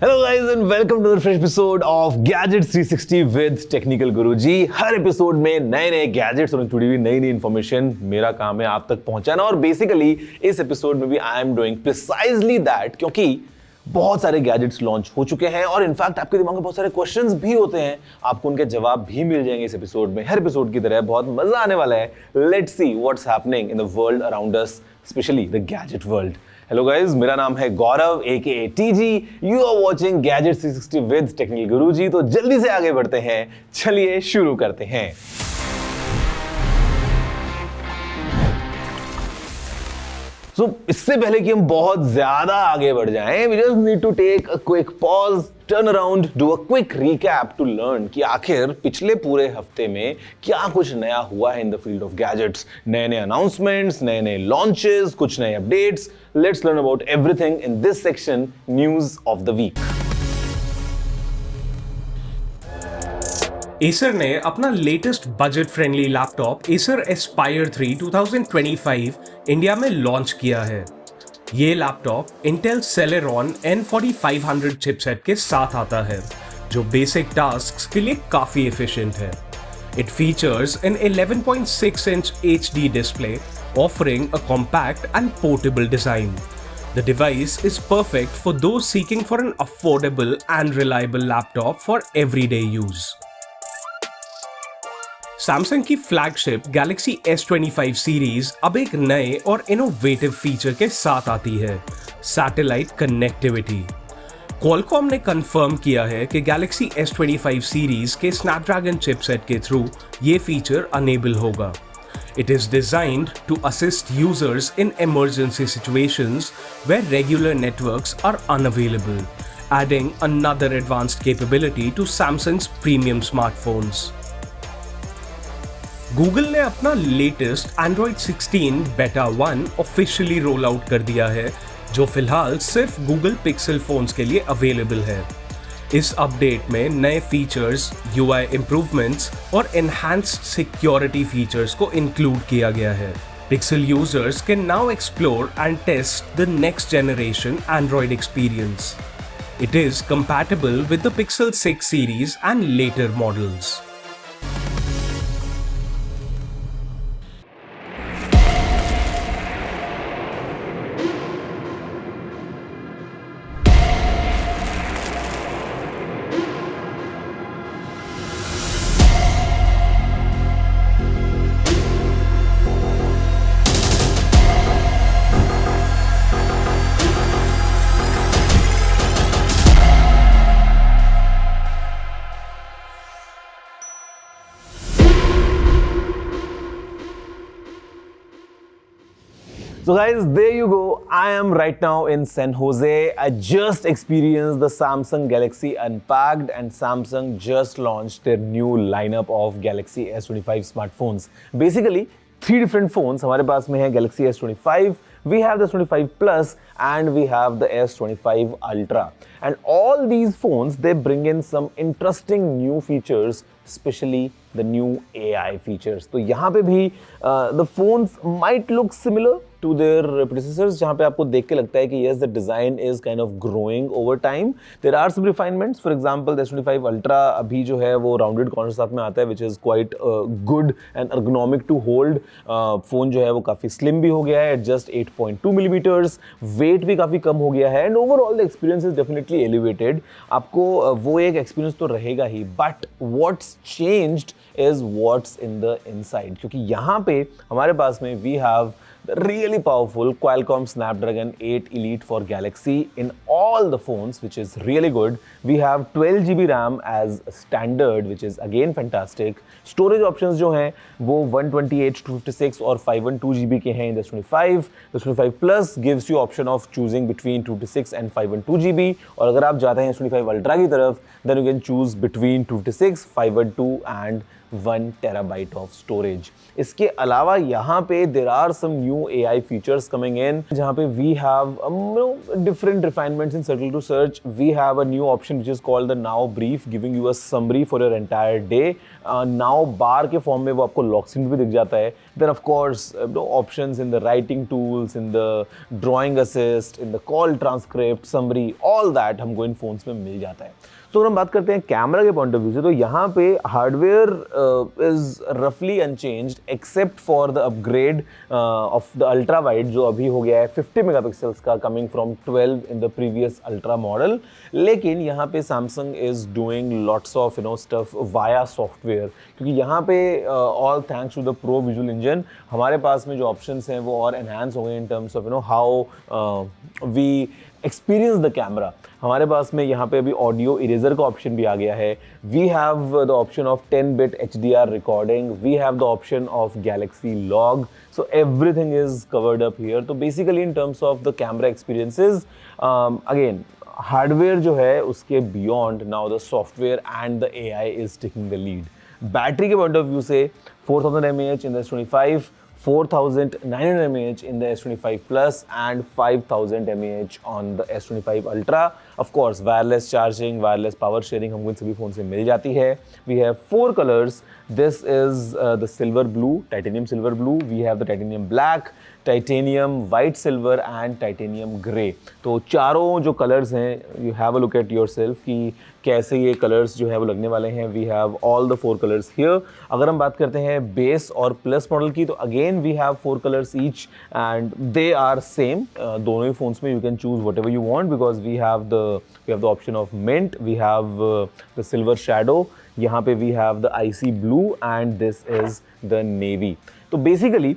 Hello guys and welcome to the fresh episode of gadgets 360 with technical Guruji. हर episode में नए नए gadgets और जुड़ी हुई नई नई इंफॉर्मेशन मेरा काम है आप तक पहुंचाना। और बेसिकली इस एपिसोड में भी I am doing precisely that, क्योंकि बहुत सारे गैजेट्स लॉन्च हो चुके हैं और इनफैक्ट आपके दिमाग में बहुत सारे क्वेश्चंस भी होते हैं, आपको उनके जवाब भी मिल जाएंगे इस एपिसोड में। हर एपिसोड की तरह बहुत मजा आने वाला है। Let's see what's happening in the world around us, specially the gadget world. Hello guys, मेरा नाम है Gaurav AKA TG। You are watching Gadgets 360 with technical Guruji. तो जल्दी से आगे बढ़ते हैं, चलिए शुरू करते हैं। इससे पहले कि हम बहुत ज्यादा आगे बढ़ जाएं, we just need to take a quick pause, turn around, do a quick recap to learn कि आखिर पिछले पूरे हफ्ते में क्या कुछ नया हुआ है in the field of gadgets. नए नए अनाउंसमेंट्स, नए नए लॉन्चेस, कुछ नए updates. Let's learn about everything in this section, news of the week. Acer ने अपना latest budget friendly laptop Acer Aspire 3 2025 India में लॉन्च किया है। ये laptop Intel Celeron N4500 chipset के साथ आता है, जो बेसिक टास्क्स के लिए काफी एफिशिएंट है। It features an 11.6-inch HD display offering a compact and portable design. The device is perfect for those seeking for an affordable and reliable laptop for everyday use. Samsung की flagship Galaxy S25 series अब एक नए और innovative feature के साथ आती है, satellite connectivity. Qualcomm ने कंफर्म किया है कि Galaxy S25 सीरीज के स्नैपड्रैगन चिपसेट के थ्रू ये फीचर अनेबल होगा। It is designed to assist users in emergency situations where regular networks are unavailable, adding another advanced capability to Samsung's premium smartphones. Google ने अपना latest Android 16 Beta 1 officially roll out कर दिया है, जो फिलहाल सिर्फ Google pixel phones के लिए अवेलेबल है। इस अपडेट में नए फीचर्स, UI इंप्रूवमेंट्स और एनहांस्ड सिक्योरिटी फीचर्स को इंक्लूड किया गया है। Pixel users can now explore and test the next generation Android experience. It is compatible with the Pixel 6 series and later models. So guys, there you go. I am right now in San Jose. I just experienced the Samsung Galaxy Unpacked, and Samsung just launched their new lineup of Galaxy S25 smartphones. Basically, 3 different phones हमारे पास में है Galaxy S25, we have the S25 Plus and we have the S25 Ultra. And all these phones, they bring in some interesting new features, especially the new AI features. तो यहाँ पे भी the phones might look similar to their predecessors, जहाँ पे आपको देख के लगता है कि yes, the design is kind of growing over time. There are some refinements. For example, the S25 Ultra अभी जो है वो rounded corners साथ में आता है, which is quite good and ergonomic to hold. Phone जो है वो काफ़ी slim भी हो गया है, just 8.2 millimeters. Weight भी काफ़ी कम हो गया है and overall the experience is definitely elevated. आपको वो एक experience तो रहेगा ही, but what's changed is what's in the inside. क्योंकि यहाँ पे हमारे पास में we have the really powerful Qualcomm Snapdragon 8 Elite for Galaxy in all the phones, which is really good. We have 12 GB RAM as standard, which is again fantastic. Storage options जो हैं वो 128, 256 और 512 GB के हैं in the S25. The S25 Plus gives you option of choosing between 256 and 512 GB. और अगर आप जाते हैं S25 Ultra की तरफ, then you can choose between 256, 512 and 1 terabyte of storage. इसके अलावा यहाँ पे there are some new AI features coming in जहाँ पे we have different refinements in Circle to Search. We have a new option which is called the Now Brief, giving you a summary for your entire day. Now bar के form में वो आपको lock screen भी दिख जाता है. Then of course options in the writing tools, in the drawing assist, in the call transcript, summary, all that हमको इन phones में मिल जाता है. तो अगर हम बात करते हैं कैमरा के पॉइंट ऑफ व्यू से, तो यहाँ पे हार्डवेयर इज रफली unchanged except for the upgrade of the ultra wide जो अभी हो गया है 50 मेगापिक्सल्स का, coming from 12 in the previous ultra model. लेकिन यहाँ पे Samsung is doing lots of stuff via software, क्योंकि यहाँ पे all thanks to the pro visual engine हमारे पास में जो ऑप्शंस हैं वो और एनहांस हो गए in terms of how we experience the camera. हमारे पास में यहाँ पे अभी ऑडियो इरेजर का ऑप्शन भी आ गया है. We have the option of 10-bit HDR recording. We have the option of Galaxy log. So everything is covered up here. तो basically in terms of the camera experiences, again hardware जो है उसके beyond now the software and the AI is taking the lead. Battery के point of view से 4000 mAh in the S25, 4900 mAh in the S25 Plus and 5000 mAh on the S25 Ultra. Of course, wireless charging, wireless power sharing हमको इन सभी phone से मिल जाती है. We have 4 colors. This is the silver blue, titanium silver blue. We have the titanium black, titanium white silver and titanium grey. तो चारों जो colours हैं, you have a look at yourself कि कैसे ये कलर्स जो है वो लगने वाले हैं. We have all the 4 colors here. अगर हम बात करते हैं बेस और प्लस मॉडल की, तो again we have 4 colors each and they are same. दोनों ही फोन्स में you can choose whatever you want because we have the option of mint, we have the silver shadow, यहाँ पे we have the icy blue and this is the navy. तो basically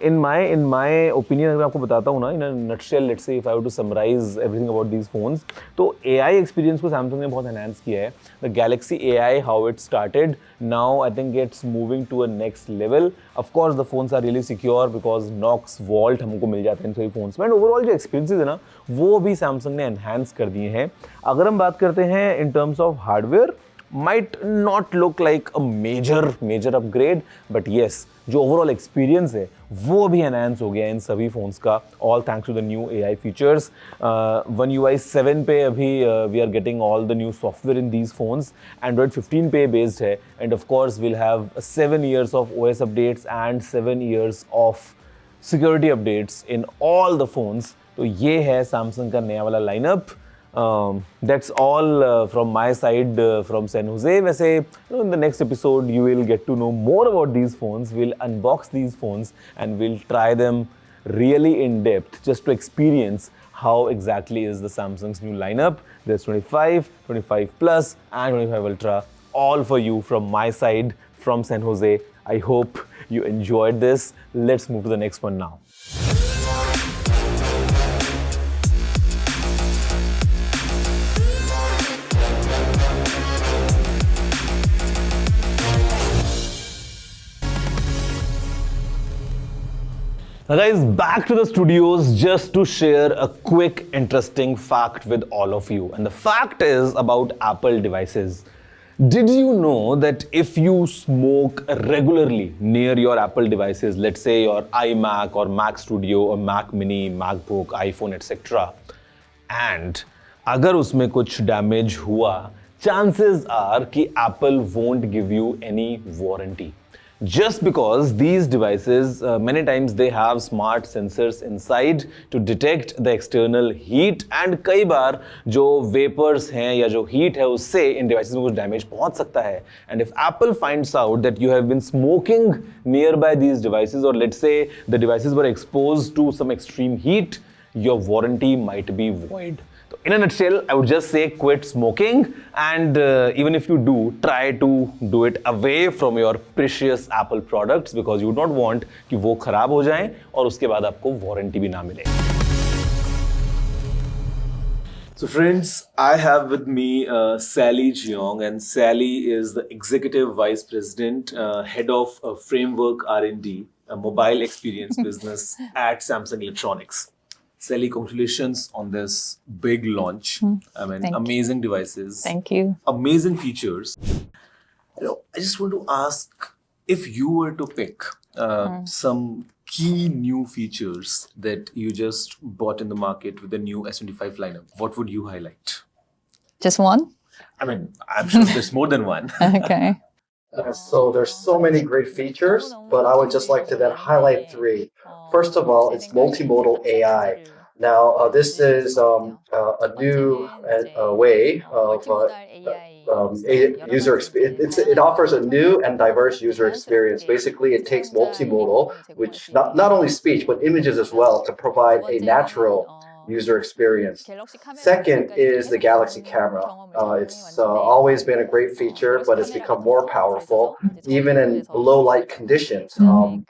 in my opinion अगर आपको बताता हूँ ना, in a nutshell, let's say if I have to summarise everything about these phones, तो AI experience को सैमसंग ने बहुत एनहांस किया है. The Galaxy AI, how it started, now I think it's moving to a next level. Of course the phones are really secure because Knox Vault हमको मिल जाता है इन सभी फोन्स में. एंड ओवरऑल जो एक्सपीरियंसेस है ना, वो भी सैमसंग ने एनहांस कर दिए हैं. अगर हम बात करते हैं इन terms of hardware, might not look like a major upgrade, but yes, जो ओवरऑल एक्सपीरियंस है वो भी एनहांस हो गया इन सभी फोन्स का, all thanks to the new AI features. One UI 7 पे अभी we are getting all the new software in these phones. Android 15 पे बेस्ड है and of course will have 7 years of OS updates and 7 years of security updates in all the phones. तो ये है Samsung का नया वाला lineup. That's all from my side from San Jose. वैसे in the next episode you will get to know more about these phones. We'll unbox these phones and we'll try them really in depth just to experience how exactly is the Samsung's new lineup. There's 25, 25 Plus and 25 Ultra, all for you from my side from San Jose. I hope you enjoyed this. Let's move to the next one now. Now guys, back to the studios just to share a quick interesting fact with all of you. And the fact is about Apple devices. Did you know that if you smoke regularly near your Apple devices, let's say your iMac or Mac Studio or Mac Mini, MacBook, iPhone, etc. and अगर उसमें कुछ damage हुआ, chances are कि Apple won't give you any warranty. Just because these devices, many times they have smart sensors inside to detect the external heat and कई बार जो vapors हैं या जो heat है उससे इन devices में कुछ damage पहुंच सकता है. And if Apple finds out that you have been smoking nearby these devices, or let's say the devices were exposed to some extreme heat, your warranty might be void. In a nutshell, I would just say quit smoking, and even if you do, try to do it away from your precious Apple products because you would not want कि वो खराब हो जाएं और उसके बाद आपको warranty भी ना मिले. So friends, I have with me Sally Jeong, and Sally is the Executive Vice President, Head of Framework R&D, a mobile experience business at Samsung Electronics. Sally, congratulations on this big launch. I mean, amazing devices. Thank you. Amazing features. I just want to ask, if you were to pick some key new features that you just bought in the market with the new S25 lineup, what would you highlight? Just one? I mean, I'm sure there's more than one. Okay. So there's so many great features, but I would just like to then highlight three. First of all, it's multimodal AI. Now, this is a new way of user experience. It offers a new and diverse user experience. Basically, it takes multimodal, which not only speech, but images as well, to provide a natural user experience. Second is the Galaxy camera. It's always been a great feature, but it's become more powerful. Even in low light conditions,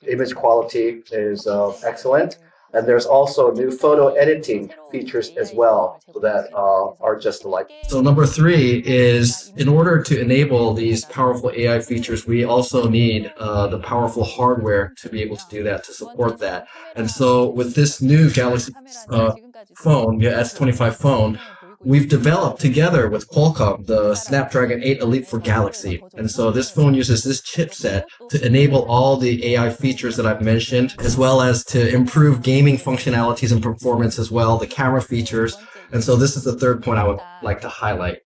image quality is excellent. And there's also new photo editing features as well that are just alike. So number three is, in order to enable these powerful AI features, we also need the powerful hardware to be able to do that, to support that. And so with this new Galaxy phone, the S25 phone, we've developed together with Qualcomm the Snapdragon 8 Elite for Galaxy. And so this phone uses this chipset to enable all the AI features that I've mentioned, as well as to improve gaming functionalities and performance as well, the camera features. And so this is the third point I would like to highlight.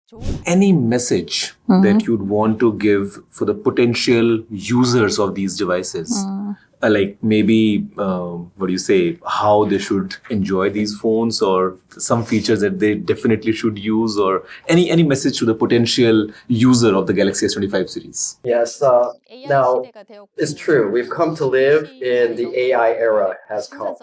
Any message that you'd want to give for the potential users of these devices? Like maybe, what do you say, how they should enjoy these phones, or some features that they definitely should use, or any message to the potential user of the Galaxy S25 series? Yes, now it's true. We've come to live in the AI era has come.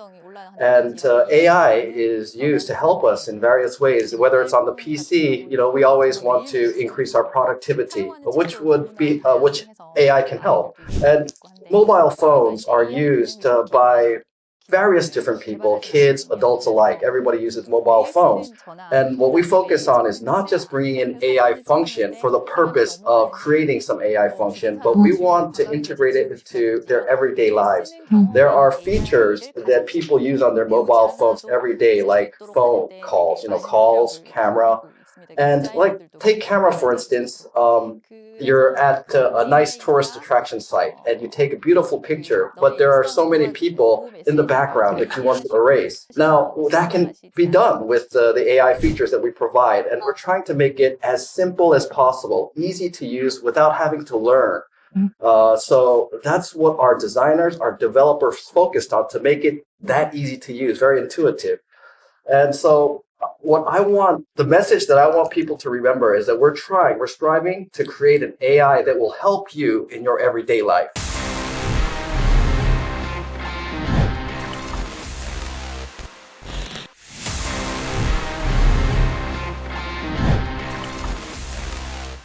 And AI is used to help us in various ways, whether it's on the PC, we always want to increase our productivity, which AI can help. And mobile phones are used by various different people, kids, adults alike. Everybody uses mobile phones. And what we focus on is not just bringing in AI function for the purpose of creating some AI function, but we want to integrate it into their everyday lives. There are features that people use on their mobile phones every day, like phone calls, calls, camera. And take camera, for instance. You're at a nice tourist attraction site and you take a beautiful picture, but there are so many people in the background that you want to erase. Now, that can be done with the AI features that we provide, and we're trying to make it as simple as possible, easy to use without having to learn. So that's what our designers, our developers focused on, to make it that easy to use, very intuitive. And so the message that I want people to remember is that we're striving to create an AI that will help you in your everyday life.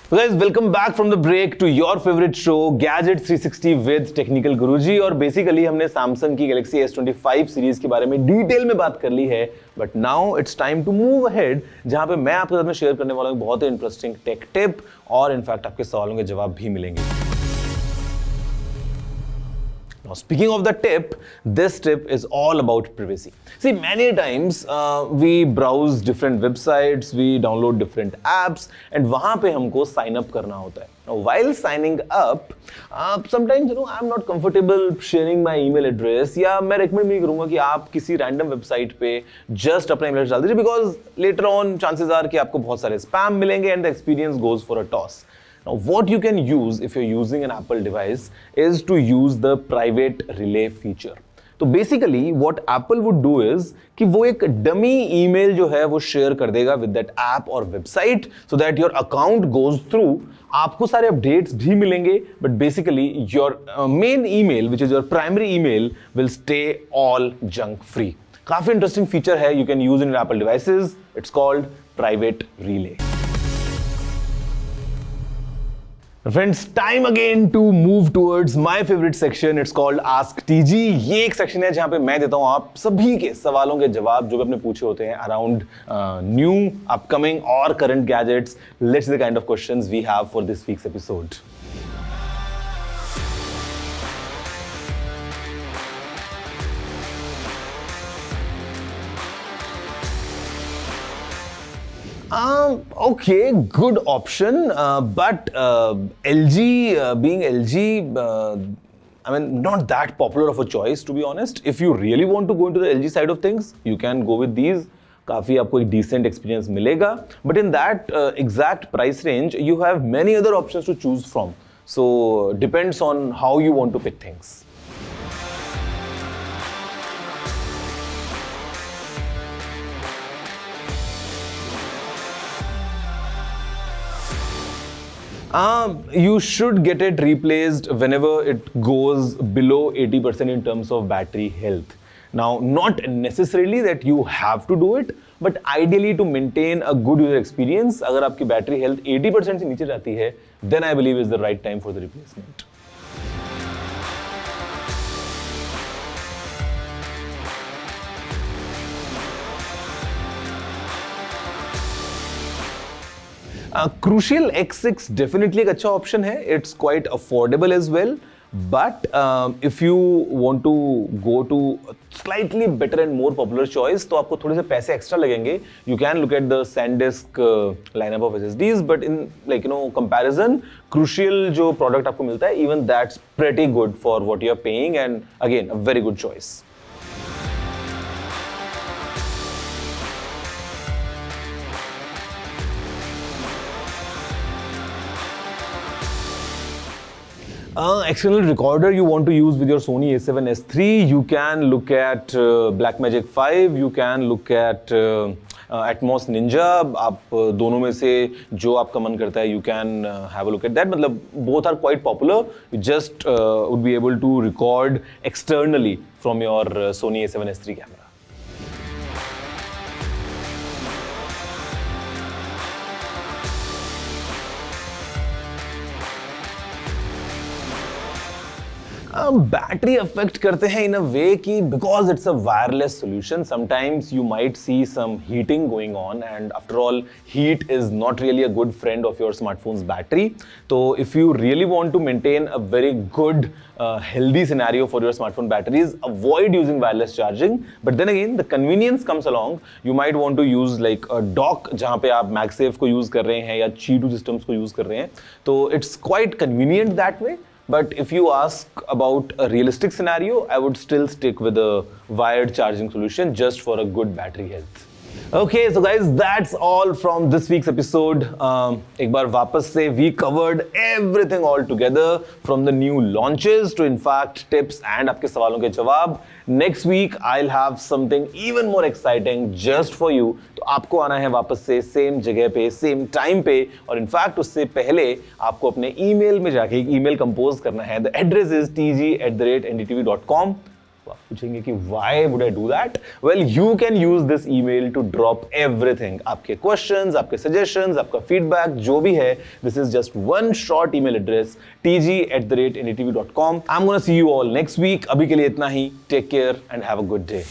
Guys, welcome back from the break to your favorite show, Gadget 360 with Technical Guruji. और basically हमने Samsung की Galaxy S25 series के बारे में detail में बात कर ली है, but now it's time to move ahead, जहां पे मैं आपके साथ में शेयर करने वाला हूं बहुत ही इंटरेस्टिंग टेक टिप, और इनफैक्ट आपके सवालों के जवाब भी मिलेंगे. Now, speaking of the tip, this tip is all about privacy. See, many times we browse different websites, we download different apps, and वहाँ पे हमको sign up करना होता है. Now, while signing up, sometimes I'm not comfortable sharing my email address, या मैं recommend नहीं करूँगा कि आप किसी random website पे just अपना email address डाल दीजिए, because later on chances are कि आपको बहुत सारे spam मिलेंगे and the experience goes for a toss. Now, what you can use if you're using an Apple device is to use the private relay feature. तो basically what Apple would do is कि वो एक dummy email जो है वो share कर देगा with that app or website so that your account goes through. आपको सारे updates भी मिलेंगे, but basically your main email, which is your primary email, will stay all junk free. काफी interesting feature है, you can use in your Apple devices. It's called private relay. Friends, time again to move towards my favorite section. It's called Ask TG. ये एक section है जहाँ पे मैं देता हूँ आप सभी के सवालों के जवाब जो भी आपने पूछे होते हैं around new, upcoming और current gadgets. Let's see the kind of questions we have for this week's episode. Okay, good option. But LG, being LG, I mean, not that popular of a choice, to be honest. If you really want to go into the LG side of things, you can go with these. काफ़ी आपको एक decent experience मिलेगा. But in that exact price range, you have many other options to choose from. So depends on how you want to pick things. You should get it replaced whenever it goes below 80% in terms of battery health. Now, not necessarily that you have to do it, but ideally to maintain a good user experience, अगर आपकी battery health 80% से नीचे जाती है, then I believe is the right time for the replacement. Crucial X6 definitely एक अच्छा option है. It's quite affordable as well. But if you want to go to slightly better and more popular choice, तो आपको थोड़े से पैसे extra लगेंगे. You can look at the SanDisk lineup of SSDs, but in comparison, Crucial जो product आपको मिलता है, even that's pretty good for what you are paying, and again a very good choice. External recorder you want to use with your Sony A7S III, you can look at Blackmagic 5, you can look at Atmos Ninja. आप दोनों में से जो आपका मन करता है, you can have a look at that. मतलब both are quite popular. You just would be able to record externally from your Sony A7S III camera. Battery affect करते हैं इन अ वे कि because it's a wireless solution sometimes you might see some heating going on and after all heat is not really a good friend of your smartphone's battery. तो if you really want to maintain a very good healthy scenario for your smartphone batteries, avoid using wireless charging. But then again, the convenience comes along. You might want to use like a dock जहाँ पे आप MagSafe को use कर रहे हैं या Qi2 systems को use कर रहे हैं. तो it's quite convenient that way. But if you ask about a realistic scenario, I would still stick with a wired charging solution just for a good battery health. Okay, so guys, that's all from this week's episode. एक बार वापस से we covered everything all together from the new launches to in fact tips and आपके सवालों के जवाब. Next week I'll have something even more exciting just for you. तो आपको आना है वापस से सेम जगह पे सेम टाइम पे और इनफैक्ट उससे पहले आपको अपने ईमेल में जाके एक ईमेल कंपोज करना है. The address is tg@ndtv.com. आप पूछेंगे कि why would I do that? Well, you can use this email to drop everything. आपके questions, आपके suggestions, आपका feedback, जो भी है, this is just one short email address, tg@ndtv.com. I'm gonna see you all next week. अभी के लिए इतना ही. Take care and have a good day.